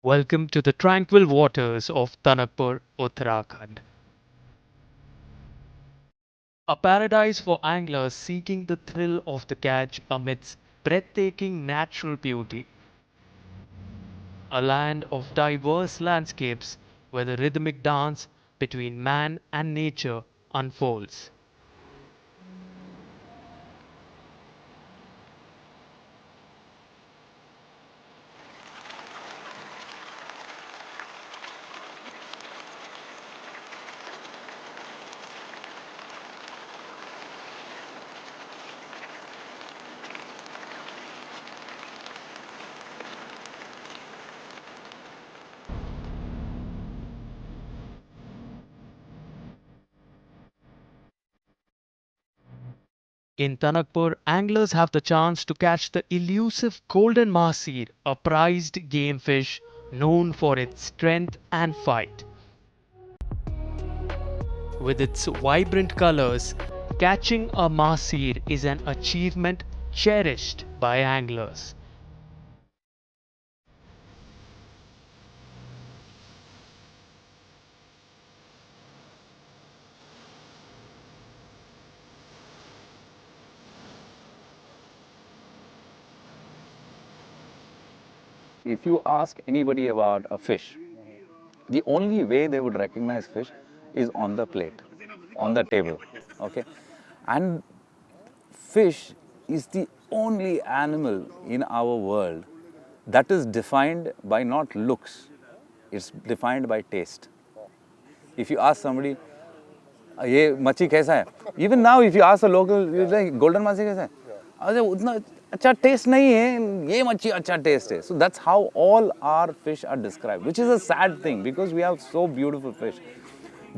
Welcome to the tranquil waters of Tanakpur, Uttarakhand. A paradise for anglers seeking the thrill of the catch amidst breathtaking natural beauty. A land of diverse landscapes where the rhythmic dance between man and nature unfolds. In Tanakpur, anglers have the chance to catch the elusive golden mahseer, a prized game fish known for its strength and fight. With its vibrant colors, catching a mahseer is an achievement cherished by anglers. If you ask anybody about a fish, the only way they would recognize fish is on the plate, on the table. Okay? And fish is the only animal in our world that is defined by not looks, it's defined by taste. If you ask somebody, ये मच्छी कैसा है? Even now, if you ask a local, you like golden मच्छी कैसा है? अरे उतना अच्छा टेस्ट नहीं है, ये मच्छी अच्छा टेस्ट है. So that's how all our fish are described, which is a sad thing because we have so beautiful fish.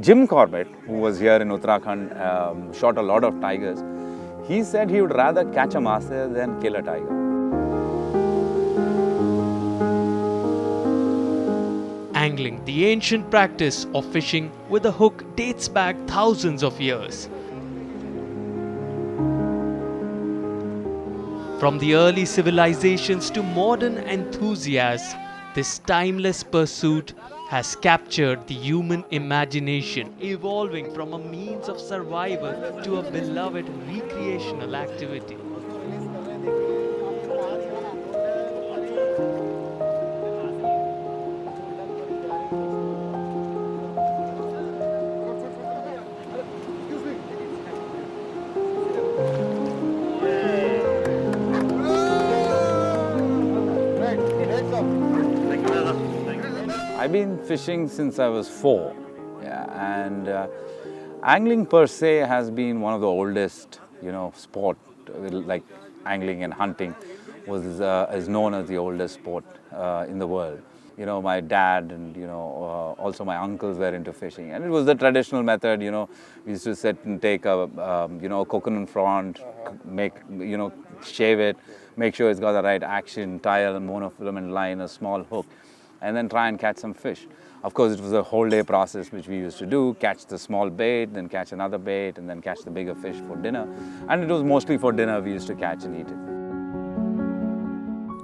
Jim Corbett, who was here in Uttarakhand, shot a lot of tigers. He said he would rather catch a mahseer than kill a tiger. Angling, the ancient practice of fishing with a hook, dates back thousands of years. From the early civilizations to modern enthusiasts, this timeless pursuit has captured the human imagination, evolving from a means of survival to a beloved recreational activity. I've been fishing since I was 4, and angling per se has been one of the oldest, sport. Like angling and hunting is known as the oldest sport in the world. My dad and also my uncles were into fishing, and it was the traditional method. We used to sit and take a coconut frond, shave it, make sure it's got the right action, tie a monofilament line, a small hook, and then try and catch some fish. Of course, it was a whole day process which we used to do, catch the small bait, then catch another bait, and then catch the bigger fish for dinner. And it was mostly for dinner we used to catch and eat it.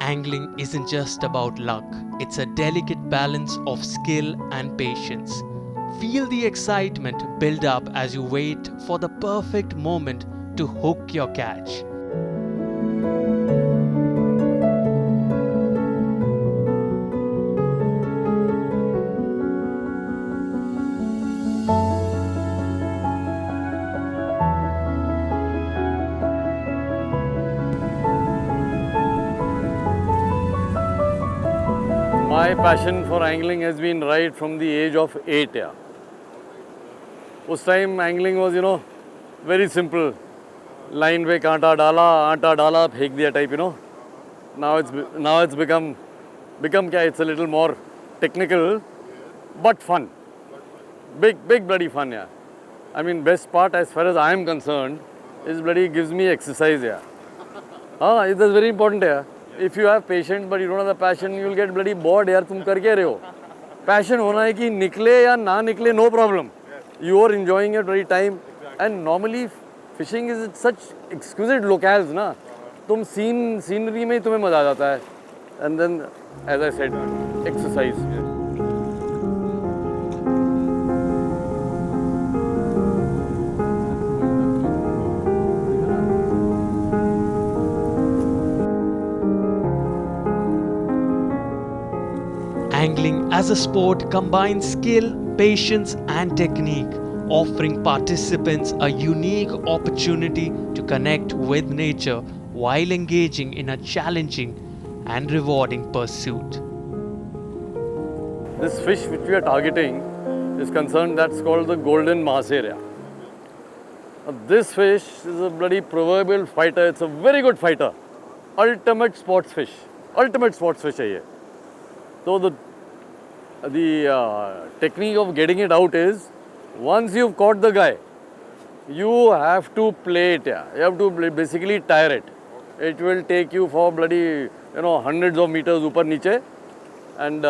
Angling isn't just about luck, it's a delicate balance of skill and patience. Feel the excitement build up as you wait for the perfect moment to hook your catch. My passion for angling has been right from the age of 8. Yeah. उस time angling was, very simple. Line पे कांटा डाला, फेंक दिया type. Now it's become क्या? It's a little more technical, but fun. Big bloody fun, yeah. I mean, best part as far as I am concerned is bloody gives me exercise, yeah. It is very important, yeah. If you have patience but you don't have the passion, you will get bloody bored, यार तुम कर क्या रहे हो? Passion होना है कि निकले या ना निकले, no problem. You are enjoying it very time, and normally fishing is such exquisite locales ना, तुम scenery में ही तुम्हें मजा आ जाता है. And then, as I said, exercise. Angling as a sport combines skill, patience, and technique, offering participants a unique opportunity to connect with nature while engaging in a challenging and rewarding pursuit. This fish which we are targeting is concerned, that's called the golden mahseer. This fish is a bloody proverbial fighter. It's a very good fighter. Ultimate sports fish. Ultimate sports fish है ये. So the technique of getting it out is, once you've caught the guy, you have to play it. Yeah. You have to basically tire it. It will take you for bloody, hundreds of meters upar niche, and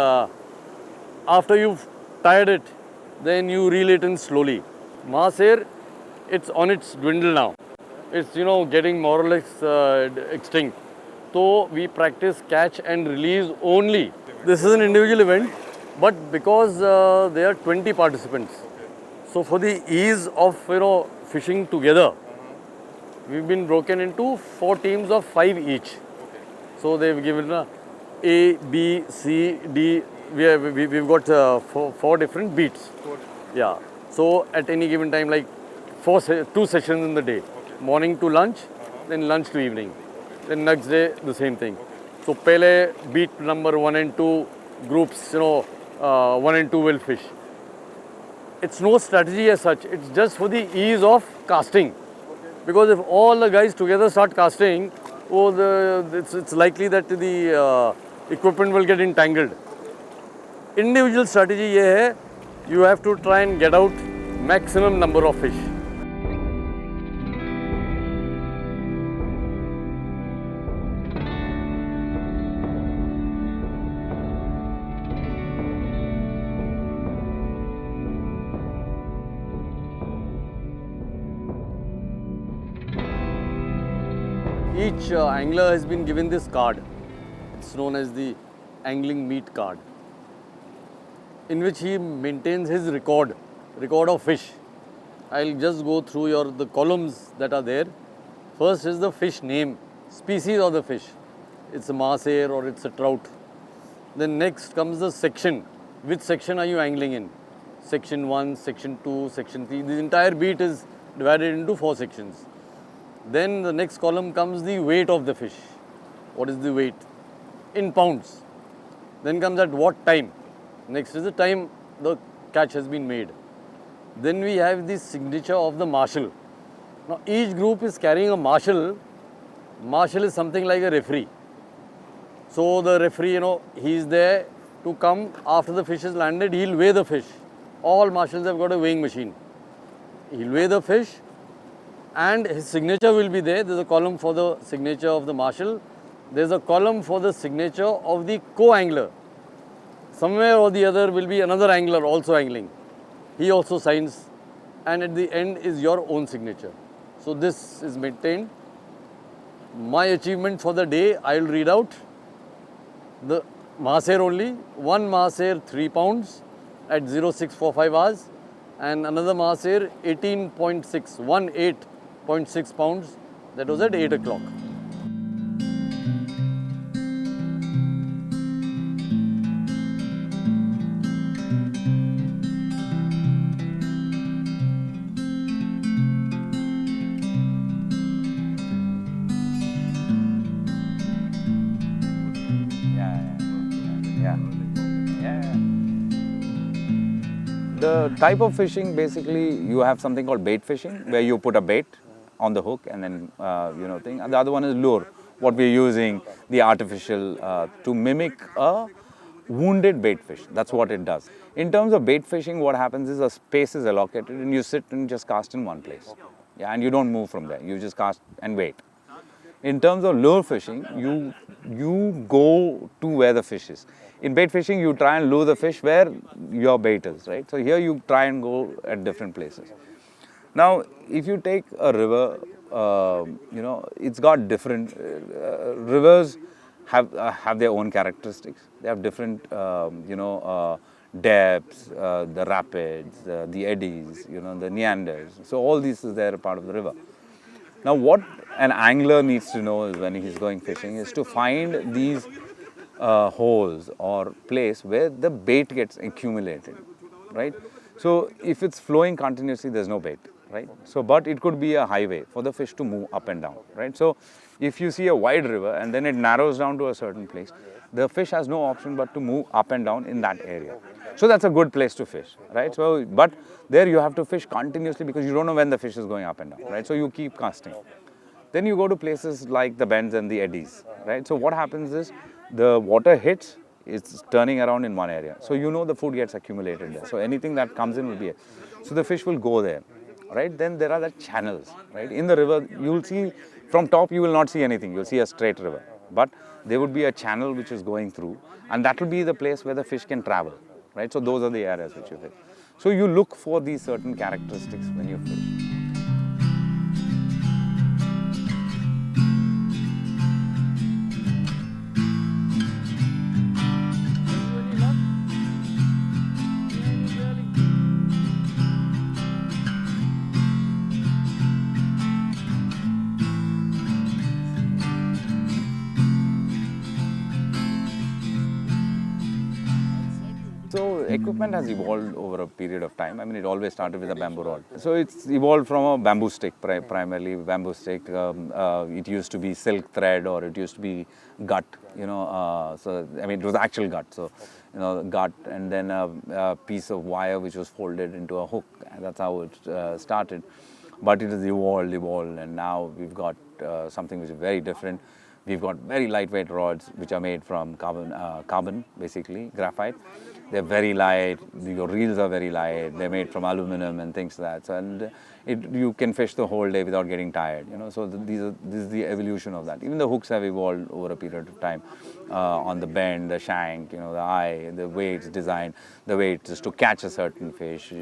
after you've tired it, then you reel it in slowly. Mahseer, it's on its dwindle now. It's getting more or less extinct. So we practice catch and release only. This is an individual event, but because there are 20 participants, so for the ease of fishing together, we've been broken into 4 teams of 5 each. So they've given A, B, C, D. We've got 4 different beats. Yeah. So at any given time, like 2 sessions in the day, morning to lunch, then lunch to evening, then next day the same thing. So pehle beat number 1 and 2 groups, 1 and 2 will fish. It's no strategy as such. It's just for the ease of casting. Because if all the guys together start casting, it's likely that the equipment will get entangled. Individual strategy ये है, you have to try and get out maximum number of fish. Each angler has been given this card. It's known as the angling meat card, in which he maintains his record of fish. I'll just go through the columns that are there. First is the fish name, species of the fish. It's a mahseer or it's a trout. Then next comes the section. Which section are you angling in? Section 1, Section 2, Section 3. This entire beat is divided into 4 sections. Then the next column comes the weight of the fish. What is the weight? In pounds. Then comes at what time. Next is the time the catch has been made. Then we have the signature of the marshal. Now each group is carrying a marshal. Marshal is something like a referee. So the referee, he is there to come after the fish is landed. He'll weigh the fish. All marshals have got a weighing machine. He'll weigh the fish, and his signature will be there. There's a column for the signature of the marshal. There's a column for the signature of the co-angler. Somewhere or the other will be another angler also angling. He also signs, and at the end is your own signature. So this is maintained. My achievement for the day, I will read out. The mahseer only, 1 mahseer 3 pounds at 0645 hours, and another mahseer 18.6 pounds, that was at 8 o'clock. The type of fishing, basically, you have something called bait fishing, where you put a bait on the hook and then, thing. And the other one is lure, what we're using, the artificial, to mimic a wounded bait fish. That's what it does. In terms of bait fishing, what happens is a space is allocated and you sit and just cast in one place. Yeah, and you don't move from there. You just cast and wait. In terms of lure fishing, you go to where the fish is. In bait fishing, you try and lure the fish where your bait is, right? So here you try and go at different places. Now, if you take a river, it's got different, rivers have their own characteristics. They have different, depths, the rapids, the eddies, the meanders. So all these is there part of the river. Now, what an angler needs to know is when he's going fishing is to find these holes or place where the bait gets accumulated, right? So if it's flowing continuously, there's no bait, right? So, but it could be a highway for the fish to move up and down, right? So if you see a wide river and then it narrows down to a certain place, the fish has no option but to move up and down in that area. So that's a good place to fish, right? So, but there you have to fish continuously because you don't know when the fish is going up and down, right? So you keep casting. Then you go to places like the bends and the eddies, right? So what happens is the water hits, it's turning around in one area. So the food gets accumulated there. So anything that comes in will be it. So the fish will go there, right? Then there are the channels, right? In the river, you'll see from top, you will not see anything. You'll see a straight river. But there would be a channel which is going through, and that will be the place where the fish can travel, right? So those are the areas which you fish. So you look for these certain characteristics when you fish. So equipment has evolved over a period of time. I mean, it always started with a bamboo rod. So it's evolved from a bamboo stick, primarily bamboo stick. It used to be silk thread or it used to be gut, so I mean, it was actual gut. So, gut and then a piece of wire which was folded into a hook. And that's how it started. But it has evolved, and now we've got something which is very different. We've got very lightweight rods which are made from carbon, basically, graphite. They're very light, your reels are very light, they're made from aluminum and things like that. So, and you can fish the whole day without getting tired, So this is the evolution of that. Even the hooks have evolved over a period of time on the bend, the shank, the eye, the way it's designed, the way it's just to catch a certain fish,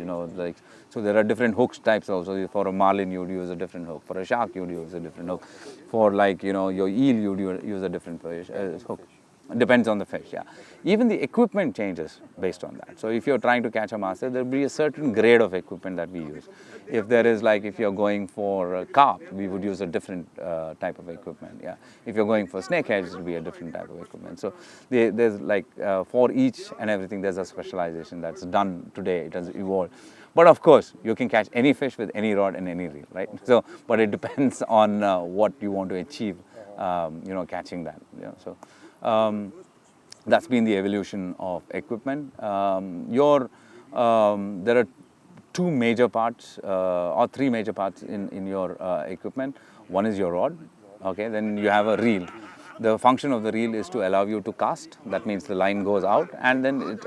so there are different hooks types also. For a marlin, you would use a different hook. For a shark, you would use a different hook. For your eel, you would use a different hook. It depends on the fish, yeah. Even the equipment changes based on that. So if you're trying to catch a mahseer, there will be a certain grade of equipment that we use. If there is if you're going for carp, we would use a different type of equipment, yeah. If you're going for snakeheads, it will be a different type of equipment. So there's for each and everything, there's a specialization that's done today. It has evolved. But of course, you can catch any fish with any rod and any reel, right? So, but it depends on what you want to achieve, catching that. That's been the evolution of equipment. There are two major parts or three major parts in your equipment. One is your rod, okay, then you have a reel. The function of the reel is to allow you to cast. That means the line goes out, and then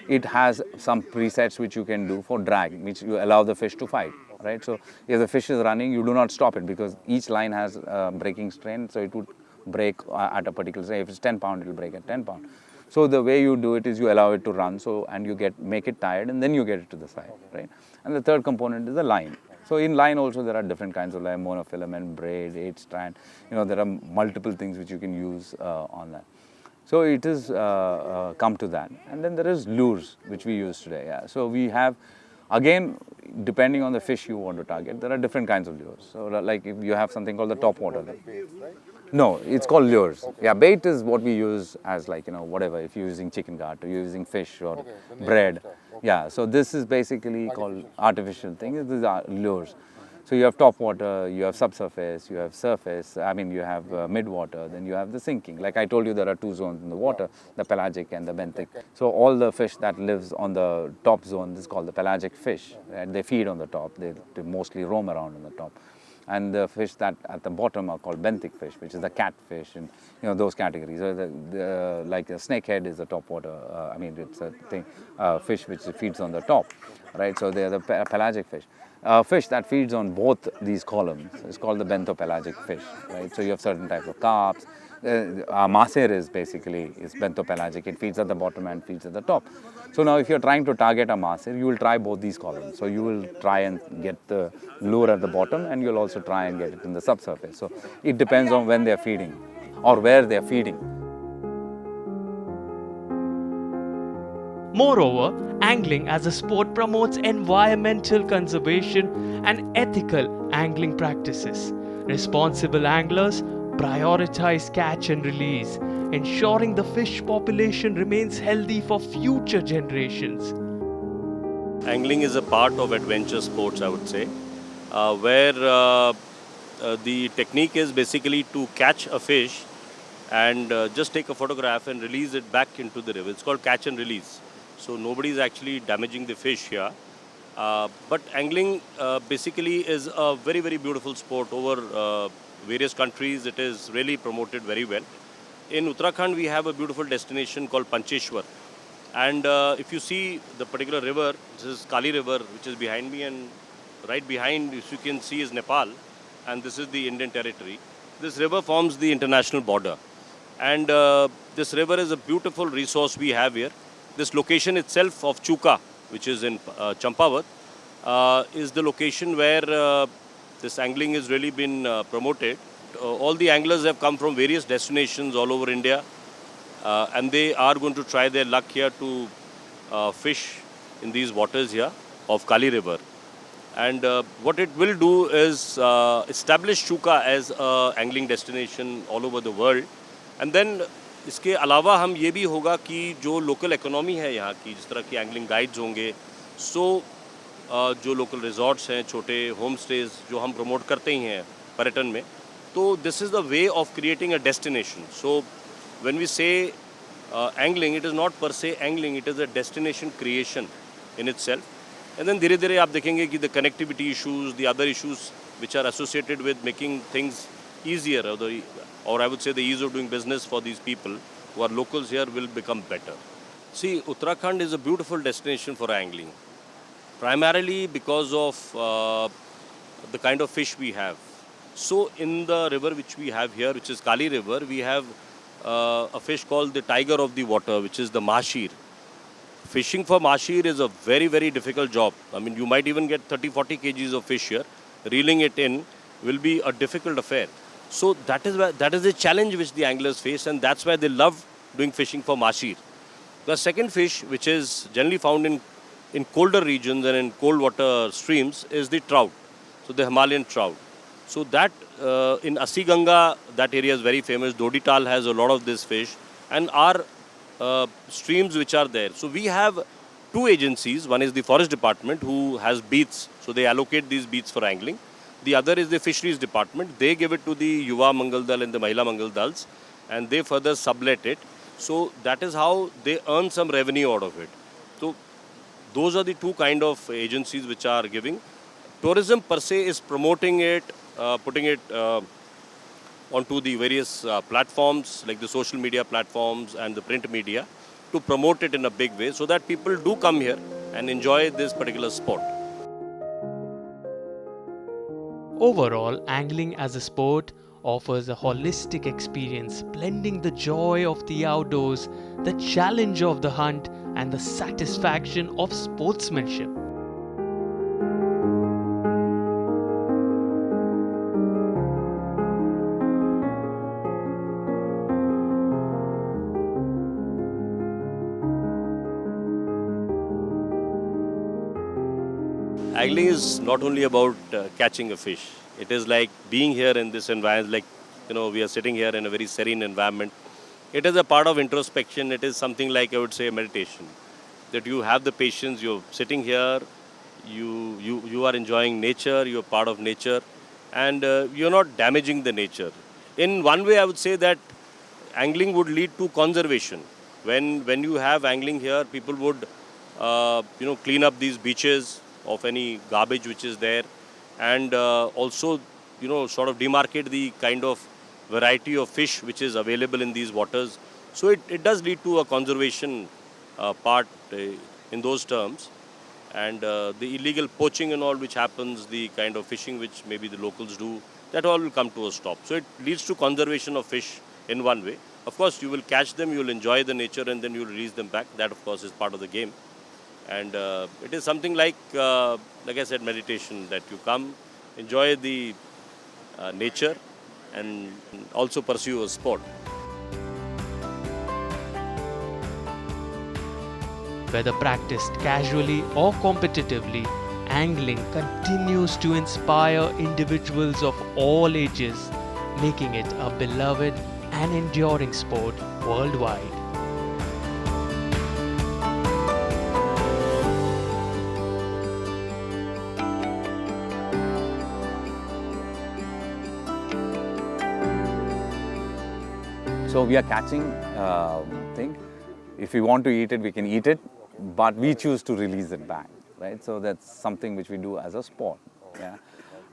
it has some presets which you can do for drag, which you allow the fish to fight, right? So if the fish is running, you do not stop it because each line has breaking strain, so it would break at a particular, say if it's 10 pound, it will break at 10 pound. So the way you do it is you allow it to run, and you make it tired, and then you get it to the side, right? And the third component is the line. So in line also there are different kinds of line, monofilament, braid, 8-strand. There are multiple things which you can use on that. So it is come to that. And then there is lures which we use today. Yeah. So we have, again, depending on the fish you want to target, there are different kinds of lures. So like if you have something called the top water. No, it's called lures. Yeah, bait is what we use as whatever, if you're using chicken gut or you're using fish or bread. Yeah, so this is basically called artificial things. These are lures. So you have top water, you have subsurface, you have surface, you have mid-water, then you have the sinking. Like I told you, there are two zones in the water, the pelagic and the benthic. So all the fish that lives on the top zone, this is called the pelagic fish. And they feed on the top, they mostly roam around on the top. And the fish that at the bottom are called benthic fish, which is the catfish and those categories. So like a snakehead is a top water. It's a thing, fish which feeds on the top, right? So they are the pelagic fish. Fish that feeds on both these columns is called the benthopelagic fish, right? So you have certain types of carps. Mahseer is benthopelagic. It feeds at the bottom and feeds at the top. So now if you're trying to target a mahseer, you will try both these columns. So you will try and get the lure at the bottom, and you'll also try and get it in the subsurface. So it depends on when they're feeding or where they're feeding. Moreover, angling as a sport promotes environmental conservation and ethical angling practices. Responsible anglers prioritize catch and release, ensuring the fish population remains healthy for future generations. Angling is a part of adventure sports, I would say, where the technique is basically to catch a fish and just take a photograph and release it back into the river. It's called catch and release. So nobody is actually damaging the fish here. But angling basically is a very, very beautiful sport over various countries. It is really promoted very well. In Uttarakhand, we have a beautiful destination called Pancheshwar. And if you see the particular river, this is Kali River, which is behind me, and right behind, if you can see, is Nepal, and this is the Indian territory. This river forms the international border. And this river is a beautiful resource we have here. This location itself of Chuka, which is in Champavat, is the location where this angling has really been promoted. All the anglers have come from various destinations all over India, and they are going to try their luck here to fish in these waters here of Kali River. And what it will do is establish Chuka as an angling destination all over the world. And then इसके अलावा हम ये भी होगा कि जो local economy है यहाँ की, जिस तरह की एंगलिंग गाइड्स होंगे, जो लोकल रिजॉर्ट्स हैं, छोटे होम स्टेज जो हम प्रमोट करते ही हैं पर्यटन में, तो this is the way of creating a destination. So when we say angling, it is not per se angling, it is a destination creation in itself. And then धीरे धीरे आप देखेंगे कि the connectivity issues, the other issues which are associated with making things easier, or I would say the ease of doing business for these people who are locals here will become better. See, Uttarakhand is a beautiful destination for angling, primarily because of the kind of fish we have. So in the river which we have here, which is Kali River, we have a fish called the tiger of the water, which is the mahseer. Fishing for mahseer is a very, very difficult job. I mean, you might even get 30-40 kgs of fish here. Reeling it in will be a difficult affair. So that is the challenge which the anglers face, and that's why they love doing fishing for mahseer. The second fish, which is generally found in colder regions and in cold water streams, is the trout. So the Himalayan trout. So that in Asiganga, that area is very famous. Dodital has a lot of this fish, and our streams which are there. So we have two agencies. One is the forest department, who has beats. So they allocate these beats for angling. The other is the fisheries department. They give it to the Yuva Mangal Dal and the Mahila Mangal Dals, and they further sublet it. So that is how they earn some revenue out of it. So those are the two kind of agencies which are giving. Tourism per se is promoting it, putting it onto the various platforms like the social media platforms and the print media to promote it in a big way so that people do come here and enjoy this particular sport. Overall, angling as a sport offers a holistic experience, blending the joy of the outdoors, the challenge of the hunt, and the satisfaction of sportsmanship. Angling is not only about catching a fish. It is like being here in this environment, like, we are sitting here in a very serene environment. It is a part of introspection. It is something like, I would say, meditation. That you have the patience, you're sitting here, you are enjoying nature, you're part of nature, and you're not damaging the nature. In one way, I would say that angling would lead to conservation. When you have angling here, people would, clean up these beaches of any garbage which is there, and also sort of demarcate the kind of variety of fish which is available in these waters. So it does lead to a conservation part in those terms, and the illegal poaching and all which happens, the kind of fishing which maybe the locals do, that all will come to a stop. So it leads to conservation of fish in one way. Of course, you will catch them, you will enjoy the nature, and then you will release them back. That of course is part of the game. And it is something like I said, meditation, that you come, enjoy the nature, and also pursue a sport. Whether practiced casually or competitively, angling continues to inspire individuals of all ages, making it a beloved and enduring sport worldwide. So we are catching thing. If we want to eat it, we can eat it, but we choose to release it back, right? So that's something which we do as a sport, yeah.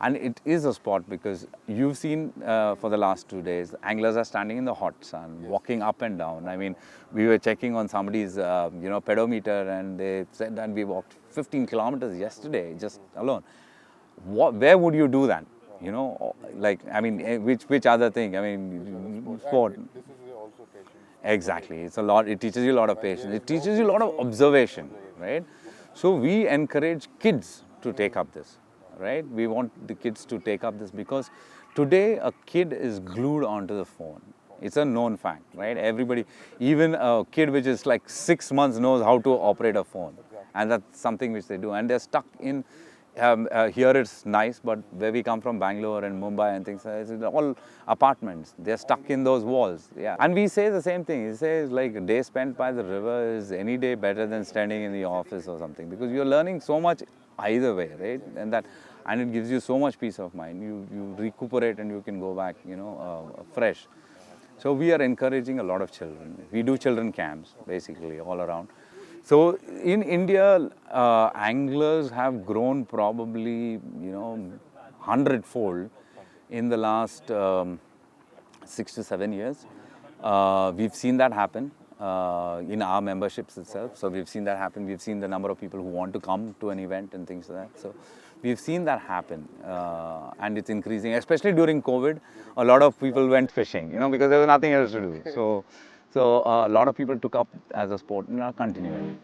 And it is a sport because you've seen for the last 2 days, anglers are standing in the hot sun, walking up and down. I mean, we were checking on somebody's, pedometer, and they said that we walked 15 kilometers yesterday, just alone. Where would you do that? You know, like, I mean, which other thing? I mean, sport. Exactly. It's a lot. It teaches you a lot of patience. It teaches you a lot of observation, right? So we encourage kids to take up this, right? We want the kids to take up this because today a kid is glued onto the phone. It's a known fact, right? Everybody, even a kid which is like 6 months knows how to operate a phone, and that's something which they do, and they're stuck in. Here it's nice, but where we come from, Bangalore and Mumbai and things, it's all apartments. They're stuck in those walls. Yeah, and we say the same thing. We say like a day spent by the river is any day better than standing in the office or something, because you're learning so much either way, right? And it gives you so much peace of mind. You recuperate and you can go back, fresh. So we are encouraging a lot of children. We do children camps basically all around. So in India, anglers have grown probably, 100-fold in the last 6 to 7 years. We've seen that happen in our memberships itself. So we've seen that happen. We've seen the number of people who want to come to an event and things like that. So we've seen that happen, and it's increasing. Especially during COVID, a lot of people went fishing, because there was nothing else to do. So a lot of people took up as a sport and are continuing.